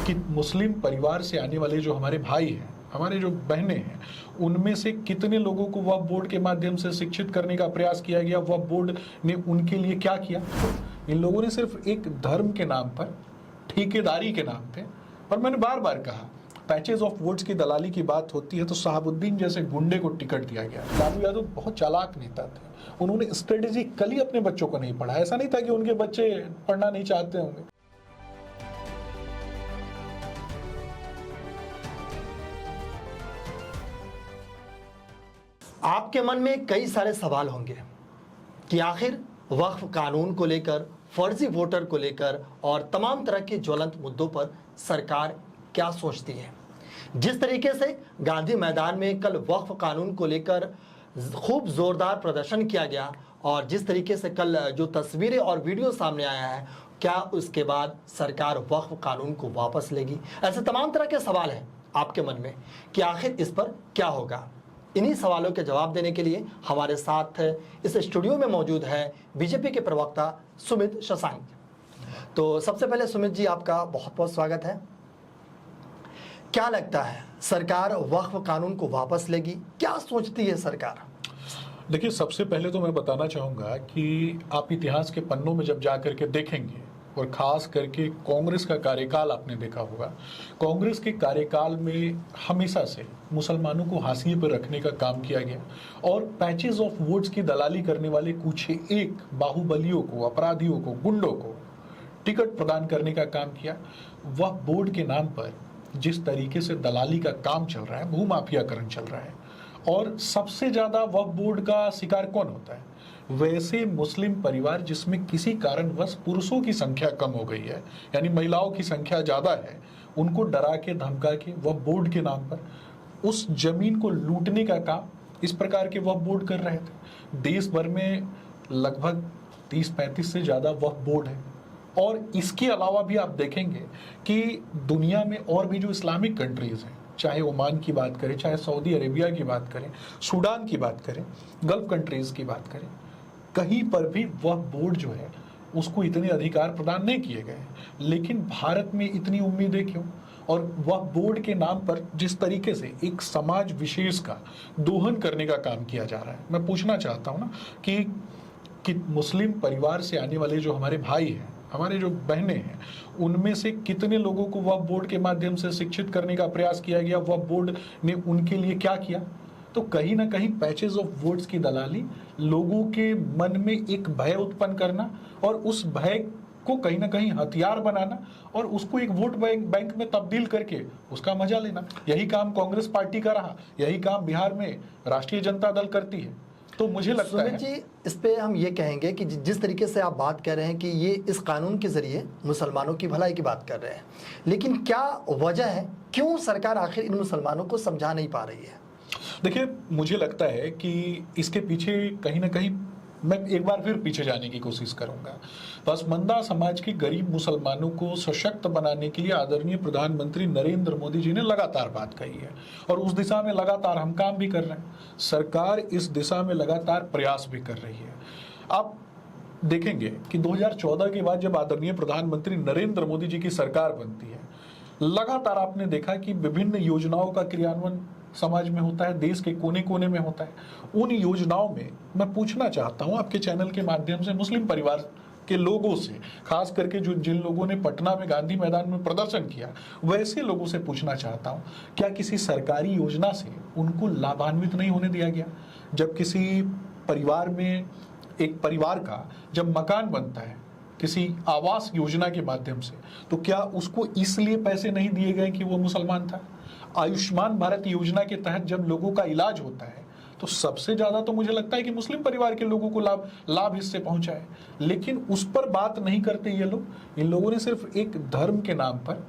कि मुस्लिम परिवार से आने वाले जो हमारे भाई हैं, हमारे जो बहनें हैं, उनमें से कितने लोगों को वक्फ बोर्ड के माध्यम से शिक्षित करने का प्रयास किया गया, वक्फ बोर्ड ने उनके लिए क्या किया। इन लोगों ने सिर्फ एक धर्म के नाम पर, ठेकेदारी के नाम पे, और मैंने बार बार कहा पैचेज ऑफ वोट्स की दलाली की बात होती है तो शहाबुद्दीन जैसे गुंडे को टिकट दिया गया। लालू यादव बहुत चालाक नेता थे, उन्होंने स्ट्रेटेजिकली अपने बच्चों को नहीं पढ़ा। ऐसा नहीं था कि उनके बच्चे पढ़ना नहीं चाहते होंगे। आपके मन में कई सारे सवाल होंगे कि आखिर वक्फ कानून को लेकर, फर्जी वोटर को लेकर और तमाम तरह के ज्वलंत मुद्दों पर सरकार क्या सोचती है। जिस तरीके से गांधी मैदान में कल वक्फ कानून को लेकर खूब जोरदार प्रदर्शन किया गया और जिस तरीके से कल जो तस्वीरें और वीडियो सामने आया है, क्या उसके बाद सरकार वक्फ कानून को वापस लेगी। ऐसे तमाम तरह के सवाल हैं आपके मन में कि आखिर इस पर क्या होगा। इन्हीं सवालों के जवाब देने के लिए हमारे साथ इस स्टूडियो में मौजूद है बीजेपी के प्रवक्ता सुमित शशांक। तो सबसे पहले सुमित जी, आपका बहुत बहुत स्वागत है। क्या लगता है, सरकार वक्फ कानून को वापस लेगी? क्या सोचती है सरकार? देखिए, सबसे पहले तो मैं बताना चाहूँगा कि आप इतिहास के पन्नों में जब जा करके देखेंगे और ख़ास करके कांग्रेस का कार्यकाल आपने देखा होगा, कांग्रेस के कार्यकाल में हमेशा से मुसलमानों को हाशिए पर रखने का काम किया गया और पैचेज ऑफ वोट्स की दलाली करने वाले कुछ एक बाहुबलियों को, अपराधियों को, गुंडों को टिकट प्रदान करने का काम किया। वह बोर्ड के नाम पर जिस तरीके से दलाली का काम चल रहा है, भूमाफियाकरण चल रहा है, और सबसे ज्यादा वक्फ बोर्ड का शिकार कौन होता है? वैसे मुस्लिम परिवार जिसमें किसी कारणवश पुरुषों की संख्या कम हो गई है, यानी महिलाओं की संख्या ज्यादा है, उनको डरा के धमका के वक्फ बोर्ड के नाम पर उस जमीन को लूटने का काम इस प्रकार के वक्फ बोर्ड कर रहे थे। देश भर में लगभग 30-35 से ज्यादा वक्फ बोर्ड है और इसके अलावा भी आप देखेंगे कि दुनिया में और भी जो इस्लामिक कंट्रीज हैं, चाहे ओमान की बात करें, चाहे सऊदी अरेबिया की बात करें, सूडान की बात करें, गल्फ कंट्रीज की बात करें, कहीं पर भी वक्फ बोर्ड जो है उसको इतने अधिकार प्रदान नहीं किए गए। लेकिन भारत में इतनी उम्मीदें क्यों? और वक्फ बोर्ड के नाम पर जिस तरीके से एक समाज विशेष का दोहन करने का काम किया जा रहा है, मैं पूछना चाहता हूँ ना कि मुस्लिम परिवार से आने वाले जो हमारे भाई हैं, हमारे जो बहनें हैं, उनमें से कितने लोगों को वक्फ बोर्ड के माध्यम से शिक्षित करने का प्रयास किया गया, वक्फ बोर्ड ने उनके लिए क्या किया। तो कहीं ना कहीं पैचेज ऑफ वोट्स की दलाली, लोगों के मन में एक भय उत्पन्न करना और उस भय को कहीं ना कहीं हथियार बनाना और उसको एक वोट बैंक में तब्दील करके उसका मजा लेना, यही काम कांग्रेस पार्टी का रहा, यही काम बिहार में राष्ट्रीय जनता दल करती है। तो मुझे लगता है जी, इस पे हम ये कहेंगे कि जिस तरीके से आप बात कर रहे हैं कि ये इस कानून के जरिए मुसलमानों की भलाई की बात कर रहे हैं, लेकिन क्या वजह है, क्यों सरकार आखिर इन मुसलमानों को समझा नहीं पा रही है? देखिए, मुझे लगता है कि इसके पीछे कहीं ना कहीं मैं एक बार फिर पीछे जाने की कोशिश करूंगा। पसमंदा समाज के गरीब मुसलमानों को सशक्त बनाने के लिए आदरणीय प्रधानमंत्री नरेंद्र मोदी जी ने लगातार बात कही है और उस दिशा में लगातार हम काम भी कर रहे हैं। सरकार इस दिशा में लगातार प्रयास भी कर रही है। आप देखेंगे कि 2014 के बाद जब आदरणीय प्रधानमंत्री नरेंद्र मोदी जी की सरकार बनती है, लगातार आपने देखा कि विभिन्न योजनाओं का क्रियान्वयन समाज में होता है, देश के कोने कोने में होता है। उन योजनाओं में मैं पूछना चाहता हूं आपके चैनल के माध्यम से मुस्लिम परिवार के लोगों से, खास करके जिन लोगों ने पटना में गांधी मैदान में प्रदर्शन किया, वैसे लोगों से पूछना चाहता हूं, क्या किसी सरकारी योजना से उनको लाभान्वित नहीं होने दिया गया? जब किसी परिवार में, एक परिवार का जब मकान बनता है किसी आवास योजना के माध्यम से, तो क्या उसको इसलिए पैसे नहीं दिए गए कि वो मुसलमान था? आयुष्मान भारत योजना के तहत जब लोगों का इलाज होता है तो सबसे ज्यादा तो मुझे लगता है कि मुस्लिम परिवार के लोगों को लाभ इससे पहुंचा है, लेकिन उस पर बात नहीं करते ये लोग। इन लोगों ने सिर्फ एक धर्म के नाम पर,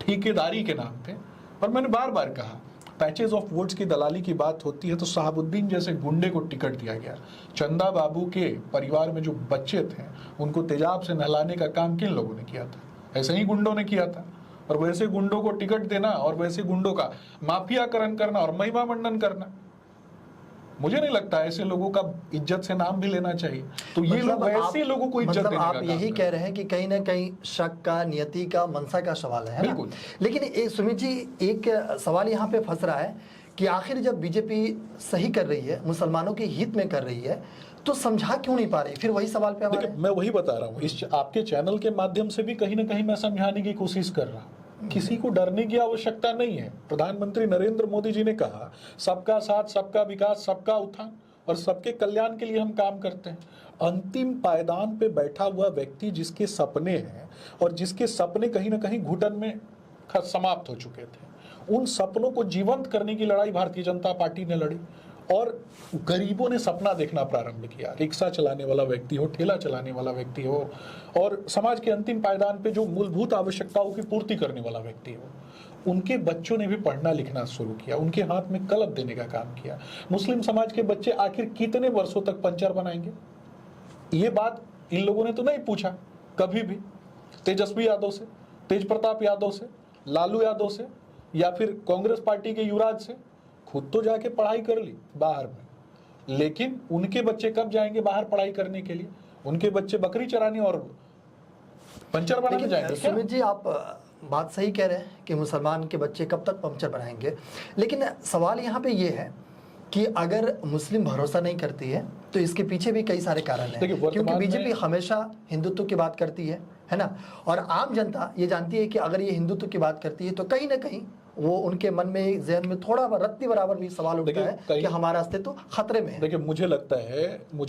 ठेकेदारी के नाम पे, और मैंने बार बार कहा पैचेज ऑफ वोट्स की दलाली की बात होती है तो शहाबुद्दीन जैसे गुंडे को टिकट दिया गया। चंदा बाबू के परिवार में जो बच्चे थे उनको तेजाब से नहलाने का काम किन लोगों ने किया था? ऐसे ही गुंडों ने किया था। और वैसे गुंडों को टिकट देना और वैसे गुंडों का माफियाकरण करना और महिमा मंडन करना, मुझे नहीं लगता ऐसे लोगों का इज्जत से नाम भी लेना चाहिए। तो ये लोग वैसे लोगों को इज्जत मतलब देने का आप काम यही कर कह रहे हैं कि कहीं ना कहीं शक का, नियति का, मनसा का सवाल है ना? बिल्कुल। लेकिन सुमित जी, एक सवाल यहाँ पे फंस रहा है कि आखिर जब बीजेपी सही कर रही है, मुसलमानों के हित में कर रही है, तो समझा क्यों नहीं पा रही? फिर वही सवाल पे हमारे। देखिए, मैं वही बता रहा हूँ, इस आपके चैनल के माध्यम से भी कहीं ना कहीं मैं समझाने की कोशिश कर रहा हूँ। किसी को डरने की आवश्यकता नहीं है। प्रधानमंत्री नरेंद्र मोदी जी ने कहा, सबका साथ, सबका विकास, सबका उत्थान और सबके कल्याण के लिए हम काम करते हैं। अंतिम पायदान पे बैठा हुआ व्यक्ति जिसके सपने हैं और जिसके सपने कहीं ना कहीं घुटन में समाप्त हो चुके थे, उन सपनों को जीवंत करने की लड़ाई भारतीय जनता पार्टी ने लड़ी और गरीबों ने सपना देखना प्रारंभ किया। रिक्शा चलाने वाला व्यक्ति हो, ठेला चलाने वाला व्यक्ति हो और समाज के अंतिम पायदान पे जो मूलभूत आवश्यकताओं की पूर्ति करने वाला व्यक्ति हो, उनके बच्चों ने भी पढ़ना लिखना शुरू किया, उनके हाथ में कलम देने का काम किया। मुस्लिम समाज के बच्चे आखिर कितने वर्षों तक पंचर बनाएंगे? ये बात इन लोगों ने तो नहीं पूछा कभी भी। तेजस्वी यादव से, तेज प्रताप यादव से, लालू यादव से या फिर कांग्रेस पार्टी के युवराज से, खुद तो जाके पढ़ाई कर ली बाहर में, लेकिन उनके बच्चे कब जाएंगे बाहर पढ़ाई करने के लिए? उनके बच्चे बकरी चराने और पंचर बनाने जाएंगे क्या? सुमित जी, आप बात सही कह रहे हैं कि मुसलमान के बच्चे कब तक पंचर बनाएंगे, लेकिन सवाल यहाँ पे ये है कि अगर मुस्लिम भरोसा नहीं करती है तो इसके पीछे भी कई सारे कारण हैं, क्योंकि बीजेपी हमेशा हिंदुत्व की बात करती है ना? और आम जनता ये जानती है कि अगर ये हिंदुत्व की बात करती है तो कहीं ना कहीं वो उनके मन में, जहन में थोड़ा रत्ती बराबर भी सवाल उठता है कि हमारा अस्तित्व खतरे में है। देखिए, मुझे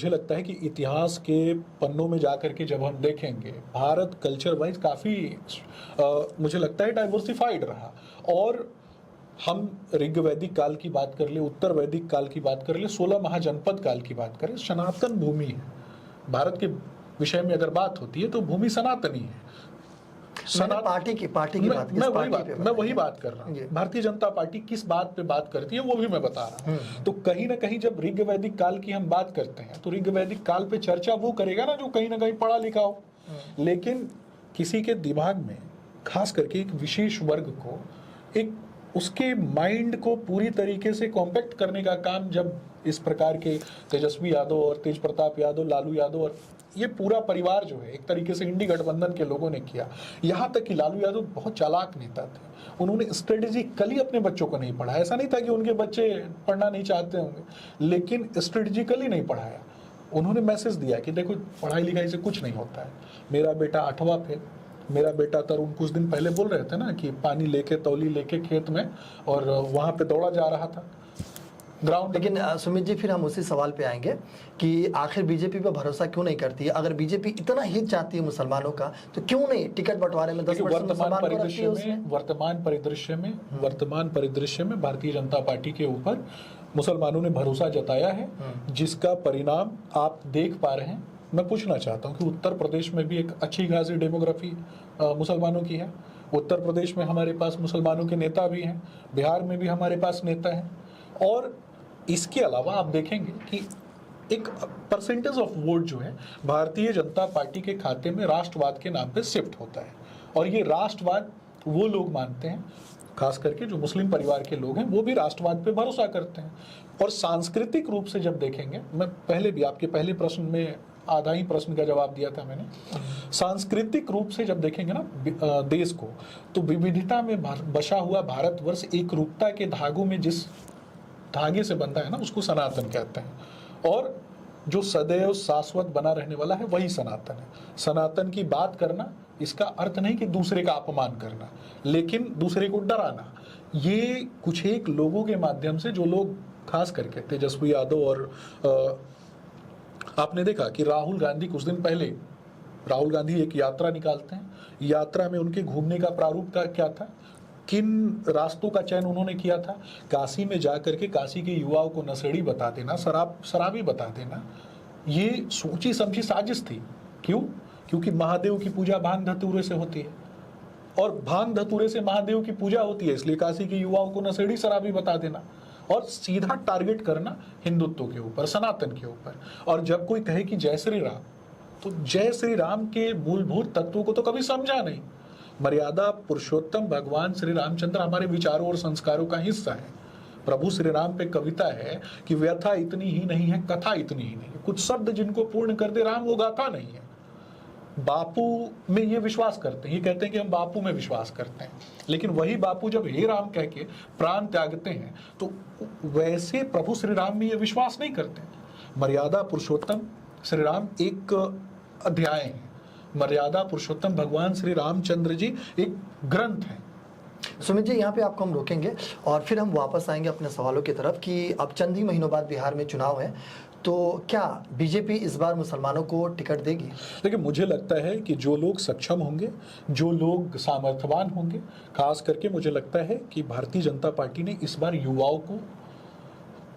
लगता है कि इतिहास के पन्नों में जाकर के जब हम देखेंगे, भारत कल्चर वाइज काफी मुझे लगता है डाइवर्सिफाइड रहा। और हम ऋग वैदिक काल की बात कर ले, उत्तर वैदिक काल की बात कर ले, 16 महाजनपद काल की बात करें, सनातन भूमि है। भारत के विषय में अगर बात होती है तो भूमि सनातनी है। पार्टी की बात, मैं वही बात कर रहा हूँ। भारतीय जनता पार्टी किस बात पे बात करती है वो भी मैं बता रहा हूँ। तो कहीं ना कहीं जब ऋग वैदिक काल की हम बात करते हैं तो ऋग वैदिक काल पे चर्चा वो करेगा ना जो कहीं ना कहीं पढ़ा लिखा हो। लेकिन किसी के दिमाग में, खास करके एक विशेष वर्ग को, एक उसके माइंड को पूरी तरीके से कॉम्पैक्ट करने का काम जब इस प्रकार के तेजस्वी यादव और तेज प्रताप यादव, लालू यादव और ये पूरा परिवार जो है, एक तरीके से इंडी गठबंधन के लोगों ने किया। यहाँ तक कि लालू यादव बहुत चालाक नेता थे, उन्होंने स्ट्रेटेजिकली अपने बच्चों को नहीं पढ़ाया। ऐसा नहीं था कि उनके बच्चे पढ़ना नहीं चाहते होंगे, लेकिन स्ट्रेटेजिकली नहीं पढ़ाया। उन्होंने मैसेज दिया कि देखो, पढ़ाई लिखाई से कुछ नहीं होता है। मेरा बेटा 8वां फेल, मेरा बेटा तरुण कुछ दिन पहले बोल रहे थे ना कि पानी लेके, तौली लेके खेत में, और वहां पे दौड़ा जा रहा था ग्राउंड। लेकिन सुमित जी, फिर हम उसी सवाल पे आएंगे कि आखिर बीजेपी पे भरोसा क्यों नहीं करती है? अगर बीजेपी इतना हित चाहती है मुसलमानों का, तो क्यों नहीं टिकट बंटवारे में 10% मुसलमान को रखती है उसमें? वर्तमान परिदृश्य में भारतीय जनता पार्टी के ऊपर मुसलमानों ने भरोसा जताया है, जिसका परिणाम आप देख पा रहे हैं। मैं पूछना चाहता हूं कि उत्तर प्रदेश में भी एक अच्छी खासी डेमोग्राफी मुसलमानों की है। उत्तर प्रदेश में हमारे पास मुसलमानों के नेता भी हैं, बिहार में भी हमारे पास नेता हैं। और इसके अलावा आप देखेंगे कि एक परसेंटेज ऑफ वोट जो है भारतीय जनता पार्टी के खाते में राष्ट्रवाद के नाम पे शिफ्ट होता है। और ये राष्ट्रवाद वो लोग मानते हैं, खास करके जो मुस्लिम परिवार के लोग हैं, वो भी राष्ट्रवाद पे भरोसा करते हैं। और सांस्कृतिक रूप से जब देखेंगे, मैं पहले भी आपके पहले प्रश्न में आधा ही प्रश्न का जवाब दिया था मैंने, सांस्कृतिक रूप से जब देखेंगे ना देश को, तो विविधता में बसा हुआ भारतवर्ष एक रूपता के धागों में जिस धागे से बंधा है ना, उसको सनातन कहते हैं। और जो सदैव शाश्वत बना रहने वाला है वही सनातन है। सनातन की बात करना, इसका अर्थ नहीं कि दूसरे का अपमान करना, लेकिन दूसरे को डराना। ये कुछ एक लोगों के माध्यम से, जो लोग खास करके तेजस्वी यादव, और आपने देखा कि राहुल गांधी कुछ दिन पहले, राहुल गांधी एक यात्रा निकालते हैं, यात्रा में उनके घूमने का प्रारूप का क्या था, किन रास्तों का चयन उन्होंने किया था? काशी में जाकर के काशी के युवाओं को नशेड़ी बता देना, शराबी बता देना, ये सोची समझी साजिश थी। क्यों? क्योंकि महादेव की पूजा भांग धतूरे से होती है, और भांग धतूरे से महादेव की पूजा होती है, इसलिए काशी के युवाओं को नशेड़ी शराबी बता देना और सीधा टारगेट करना हिंदुत्व के ऊपर, सनातन के ऊपर। और जब कोई कहे कि जय श्री राम, तो जय श्री राम के मूलभूत तत्वों को तो कभी समझा नहीं। मर्यादा पुरुषोत्तम भगवान श्री रामचंद्र हमारे विचारों और संस्कारों का हिस्सा है। प्रभु श्री राम पे कविता है कि व्यथा इतनी ही नहीं है, कथा इतनी ही नहीं है, कुछ शब्द जिनको पूर्ण कर दे राम वो गाथा नहीं है। बापू में ये विश्वास करते हैं, ये कहते हैं कि हम बापू में विश्वास करते हैं, लेकिन वही बापू जब हे राम कह के प्राण त्यागते हैं तो वैसे प्रभु श्री राम में ये विश्वास नहीं करते। मर्यादा पुरुषोत्तम श्री राम एक अध्याय है, मर्यादा पुरुषोत्तम भगवान श्री रामचंद्र जी एक ग्रंथ है। सुमित जी, यहाँ पे आपको हम रोकेंगे और फिर हम वापस आएंगे अपने सवालों की तरफ कि अब चंद ही महीनों बाद बिहार में चुनाव है, तो क्या बीजेपी इस बार मुसलमानों को टिकट देगी? देखिए, मुझे लगता है कि जो लोग सक्षम होंगे, जो लोग सामर्थ्यवान होंगे, खास करके मुझे लगता है कि भारतीय जनता पार्टी ने इस बार युवाओं को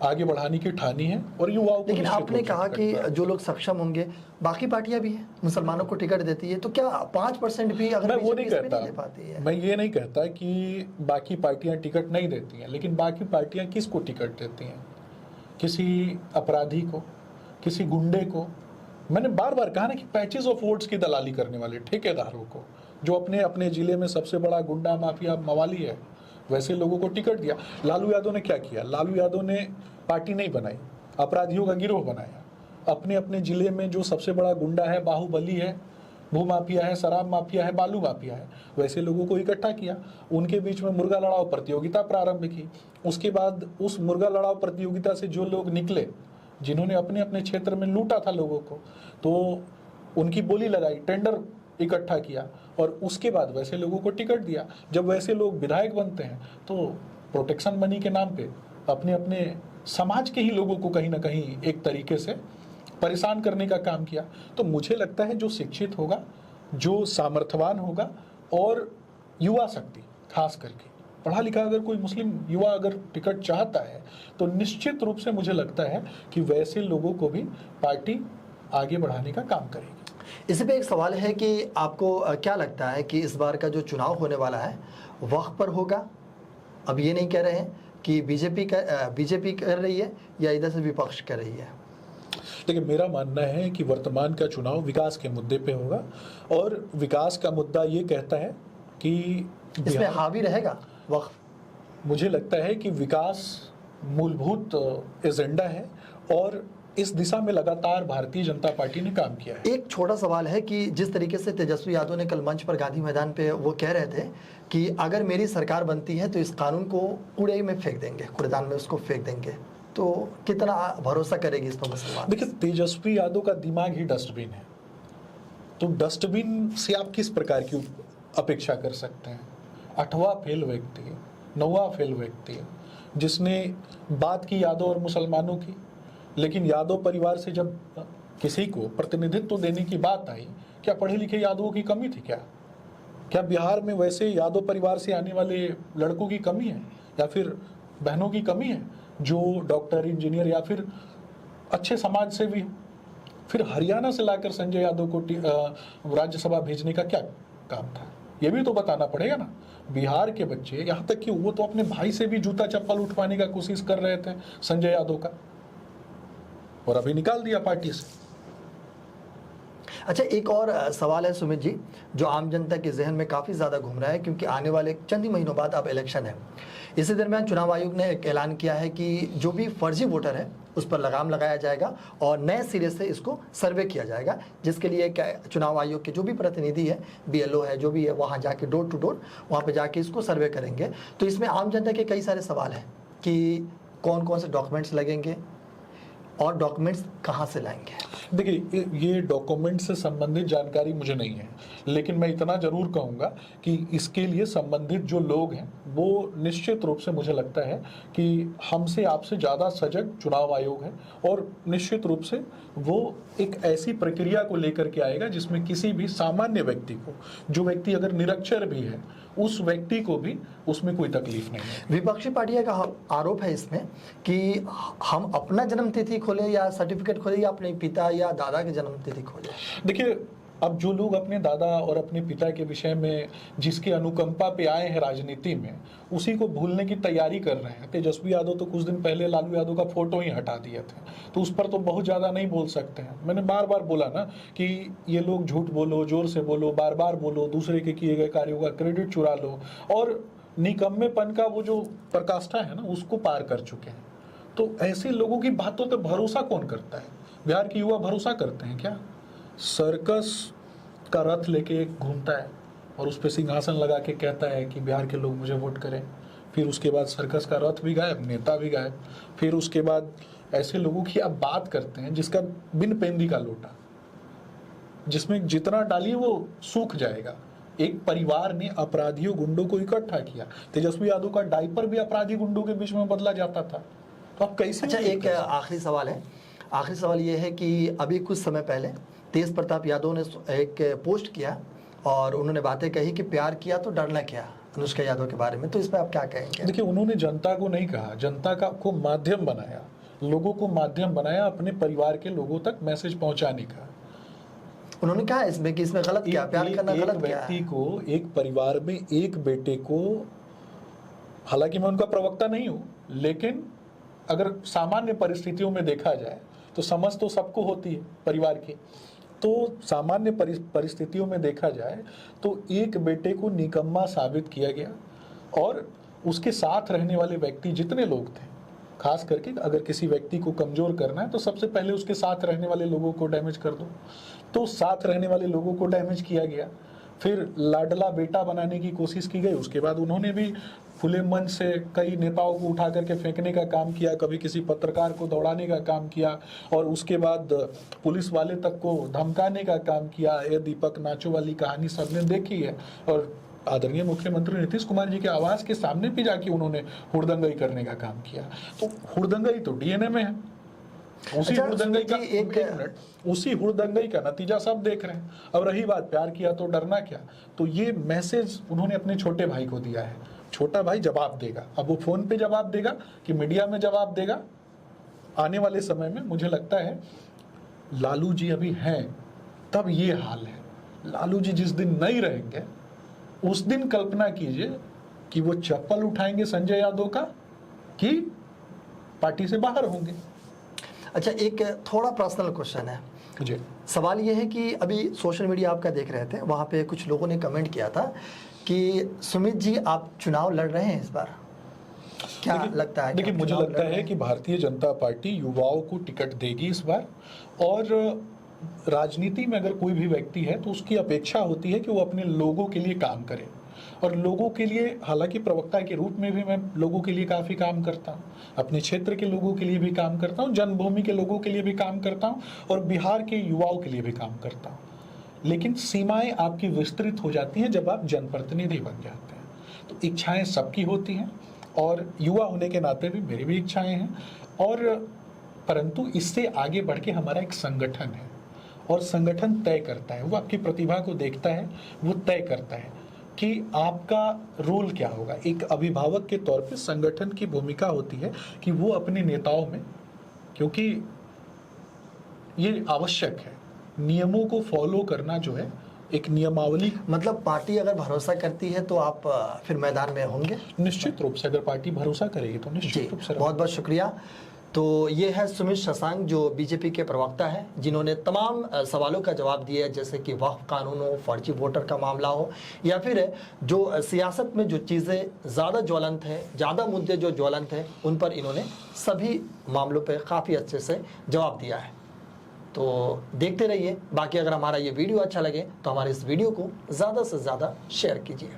आगे बढ़ाने की ठानी है और युवाओं को। लेकिन आपने कहा कि जो लोग सक्षम होंगे, बाकी पार्टियां भी हैं मुसलमानों को टिकट देती है, तो क्या 5% भी अगर मैं वो नहीं बीजेपी इसमें कहता, दे पाती है? मैं ये नहीं कहता कि बाकी पार्टियां टिकट नहीं देती हैं, लेकिन बाकी पार्टियां किसको टिकट देती हैं? किसी अपराधी को, किसी गुंडे को। मैंने बार बार कहा ना कि पैचेस ऑफ वोट्स की दलाली करने वाले ठेकेदारों को, जो अपने अपने जिले में सबसे बड़ा गुंडा माफिया मवाली है, वैसे लोगों को टिकट दिया। लालू यादव ने क्या किया? लालू यादव ने पार्टी नहीं बनाई, अपराधियों का गिरोह बनाया। अपने अपने जिले में जो सबसे बड़ा गुंडा है, बाहुबली है, भू माफिया है, शराब माफिया है, बालू माफिया है, वैसे लोगों को इकट्ठा किया। उनके बीच में मुर्गा लड़ाओ प्रतियोगिता प्रारंभ की। उसके बाद उस मुर्गा लड़ाओ प्रतियोगिता से जो लोग निकले, जिन्होंने अपने अपने क्षेत्र में लूटा था लोगों को, तो उनकी बोली लगाई, टेंडर इकट्ठा किया और उसके बाद वैसे लोगों को टिकट दिया। जब वैसे लोग विधायक बनते हैं तो प्रोटेक्शन मनी के नाम पे अपने अपने समाज के ही लोगों को कहीं ना कहीं एक तरीके से परेशान करने का काम किया। तो मुझे लगता है जो शिक्षित होगा, जो सामर्थ्यवान होगा और युवा शक्ति, खास करके पढ़ा लिखा अगर कोई मुस्लिम युवा अगर टिकट चाहता है तो निश्चित रूप से मुझे लगता है कि वैसे लोगों को भी पार्टी आगे बढ़ाने का काम करेगी। इसी पे एक सवाल है कि आपको क्या लगता है कि इस बार का जो चुनाव होने वाला है वक्त पर होगा? अब ये नहीं कह रहे हैं कि बीजेपी कर रही है या इधर से विपक्ष कर रही है। देखिए, मेरा मानना है कि वर्तमान का चुनाव विकास के मुद्दे पे होगा और विकास का मुद्दा ये कहता है कि इसमें हावी रहेगा वक्त। मुझे लगता है कि विकास मूलभूत एजेंडा है और इस दिशा में लगातार भारतीय जनता पार्टी ने काम किया है। एक छोटा सवाल है कि जिस तरीके से तेजस्वी यादव ने कल मंच पर गांधी मैदान पे वो कह रहे थे कि अगर मेरी सरकार बनती है तो इस कानून को कूड़े में फेंक देंगे, कूड़ेदान में उसको फेंक देंगे, तो कितना भरोसा करेगी इस पर मुसलमान? देखिए, तेजस्वी यादव का दिमाग ही डस्टबिन है, तो डस्टबिन से आप किस प्रकार की अपेक्षा कर सकते हैं? 8वां फेल व्यक्ति, 9वां फेल व्यक्ति जिसने बात की यादव और मुसलमानों की, लेकिन यादव परिवार से जब किसी को प्रतिनिधित्व देने की बात आई, क्या पढ़े लिखे यादवों की कमी थी? क्या बिहार में वैसे यादव परिवार से आने वाले लड़कों की कमी है या फिर बहनों की कमी है जो डॉक्टर, इंजीनियर या फिर अच्छे समाज से भी? फिर हरियाणा से लाकर संजय यादव को राज्यसभा भेजने का क्या काम था? ये भी तो बताना पड़ेगा ना। बिहार के बच्चे, यहाँ तक कि वो तो अपने भाई से भी जूता चप्पल उठवाने का कोशिश कर रहे थे संजय यादव का, और अभी निकाल दिया पार्टी से। अच्छा, एक और सवाल है सुमित जी, जो आम जनता के जहन में काफ़ी ज़्यादा घूम रहा है, क्योंकि आने वाले चंद ही महीनों बाद अब इलेक्शन है। इसी दरमियान चुनाव आयोग ने एक ऐलान किया है कि जो भी फर्जी वोटर है उस पर लगाम लगाया जाएगा और नए सिरे से इसको सर्वे किया जाएगा, जिसके लिए चुनाव आयोग के जो भी प्रतिनिधि है, BLO है, जो भी है, वहाँ जाके डोर टू डोर वहाँ पर जाके इसको सर्वे करेंगे। तो इसमें आम जनता के कई सारे सवाल हैं कि कौन कौन से डॉक्यूमेंट्स लगेंगे और डॉक्यूमेंट्स कहाँ से लाएंगे। देखिए, ये डॉक्यूमेंट से संबंधित जानकारी मुझे नहीं है, लेकिन मैं इतना जरूर कहूँगा कि इसके लिए संबंधित जो लोग हैं वो निश्चित रूप से मुझे लगता है कि हमसे आपसे ज़्यादा सजग चुनाव आयोग है, और निश्चित रूप से वो एक ऐसी प्रक्रिया को लेकर के आएगा जिसमें किसी भी सामान्य व्यक्ति को, जो व्यक्ति अगर निरक्षर भी है, उस व्यक्ति को भी उसमें कोई तकलीफ नहीं है। विपक्षी पार्टियों का आरोप है इसमें कि हम अपना जन्मतिथि खोले या सर्टिफिकेट खोले या अपने पिता या दादा की जन्मतिथि खोले। देखिए, अब जो लोग अपने दादा और अपने पिता के विषय में जिसके अनुकंपा पे आए हैं राजनीति में, उसी को भूलने की तैयारी कर रहे हैं। तेजस्वी यादव तो कुछ दिन पहले लालू यादव का फोटो ही हटा दिए थे, तो उस पर तो बहुत ज़्यादा नहीं बोल सकते हैं। मैंने बार बार बोला ना कि ये लोग झूठ बोलो, जोर से बोलो, बार बार बोलो, दूसरे के किए गए कार्यों का क्रेडिट चुरा लो और निकम्मेपन का वो जो प्रकाष्ठा है ना, उसको पार कर चुके हैं। तो ऐसे लोगों की बातों पे भरोसा कौन करता है? बिहार के युवा भरोसा करते हैं क्या? सर्कस का रथ लेके घूमता है और उस पर सिंहासन लगा के कहता है कि बिहार के लोग मुझे वोट करें। फिर उसके बाद सर्कस का रथ भी गायब, नेता भी गायब। फिर उसके बाद ऐसे लोगों की आप बात करते हैं जिसका बिन पेंदी का लोटा, जिसमें जितना डालिए वो सूख जाएगा। एक परिवार ने अपराधियों गुंडों को इकट्ठा किया। तेजस्वी यादव का डायपर भी अपराधी गुंडों के बीच में बदला जाता था। तो आप कैसे? अच्छा, एक आखिरी सवाल है। आखिरी सवाल ये है कि अभी कुछ समय पहले तेज प्रताप यादव ने एक पोस्ट किया और उन्होंने बातें कही कि प्यार किया तो डरना क्या, अनुष्का यादव के बारे में। तो इस पर आप क्या कहेंगे? देखिए, उन्होंने जनता को नहीं कहा, जनता को माध्यम बनाया, लोगों को माध्यम बनाया अपने परिवार के लोगों तक मैसेज पहुंचाने का। उन्होंने कहा इसमें कि इसमें गलत क्या, प्यार करना गलत क्या है? व्यक्ति को, एक परिवार में एक बेटे को, हालांकि मैं उनका प्रवक्ता नहीं हूं, लेकिन अगर सामान्य परिस्थितियों में देखा जाए तो समझ तो सबको होती है परिवार की। तो सामान्य परिस्थितियों में देखा जाए तो एक बेटे को निकम्मा साबित किया गया और उसके साथ रहने वाले व्यक्ति जितने लोग थे, खास करके अगर किसी व्यक्ति को कमजोर करना है तो सबसे पहले उसके साथ रहने वाले लोगों को डैमेज कर दो। तो साथ रहने वाले लोगों को डैमेज किया गया। फिर लाडला बेटा बनाने की कोशिश की गई। उसके बाद उन्होंने भी खुले मन से कई नेताओं को उठा करके फेंकने का काम किया, कभी किसी पत्रकार को दौड़ाने का काम किया और उसके बाद पुलिस वाले तक को धमकाने का काम किया। ये दीपक नाचो वाली कहानी सबने देखी है और आदरणीय मुख्यमंत्री नीतीश कुमार जी के आवास के सामने भी जाके उन्होंने हुड़दंगई करने का काम किया। तो हुड़दंगई तो डीएनए में है। उसी हुड़दंगई का उसी हुड़दंगई का नतीजा सब देख रहे हैं। अब रही बात प्यार किया तो डरना क्या, तो ये मैसेज उन्होंने अपने छोटे भाई को दिया है। छोटा भाई जवाब देगा। अब वो फोन पे जवाब देगा कि मीडिया में जवाब देगा, आने वाले समय में मुझे लगता है लालू जी अभी हैं तब ये हाल है। लालू जी जिस दिन नहीं रहेंगे उस दिन कल्पना कीजिए कि वो चप्पल उठाएंगे संजय यादव का कि पार्टी से बाहर होंगे। अच्छा, एक थोड़ा पर्सनल क्वेश्चन है जी। सवाल ये है कि अभी सोशल मीडिया आपका देख रहे थे, वहाँ पे कुछ लोगों ने कमेंट किया था कि सुमित जी आप चुनाव लड़ रहे हैं इस बार, क्या लगता है? देखिए, मुझे लगता है कि भारतीय जनता पार्टी युवाओं को टिकट देगी इस बार। और राजनीति में अगर कोई भी व्यक्ति है तो उसकी अपेक्षा होती है कि वो अपने लोगों के लिए काम करे। और लोगों के लिए, हालांकि प्रवक्ता के रूप में भी मैं लोगों के लिए काफ़ी काम करता हूँ, अपने क्षेत्र के लोगों के लिए भी काम करता हूँ, जन्मभूमि के लोगों के लिए भी काम करता हूँ और बिहार के युवाओं के लिए भी काम करता हूँ। लेकिन सीमाएं आपकी विस्तृत हो जाती हैं जब आप जनप्रतिनिधि बन जाते हैं। तो इच्छाएं सबकी होती हैं और युवा होने के नाते भी मेरी भी इच्छाएं हैं। और परंतु इससे आगे बढ़ के हमारा एक संगठन है और संगठन तय करता है, वो आपकी प्रतिभा को देखता है, वो तय करता है कि आपका रोल क्या होगा। एक अभिभावक के तौर पे संगठन की भूमिका होती है कि वो अपने नेताओं में, क्योंकि ये आवश्यक है, नियमों को फॉलो करना जो है, एक नियमावली। मतलब पार्टी अगर भरोसा करती है तो आप फिर मैदान में होंगे? निश्चित रूप से, अगर पार्टी भरोसा करेगी तो निश्चित रूप से। बहुत बहुत शुक्रिया। तो ये है सुमित शशांक जो बीजेपी के प्रवक्ता हैं, जिन्होंने तमाम सवालों का जवाब दिया, जैसे कि वक्फ कानून हो, फर्जी वोटर का मामला हो, या फिर जो सियासत में जो चीज़ें ज़्यादा ज्वलंत है, ज़्यादा मुद्दे जो ज्वलंत हैं, उन पर इन्होंने सभी मामलों पर काफ़ी अच्छे से जवाब दिया है। तो देखते रहिए। बाकी अगर हमारा ये वीडियो अच्छा लगे तो हमारे इस वीडियो को ज़्यादा से ज़्यादा शेयर कीजिए।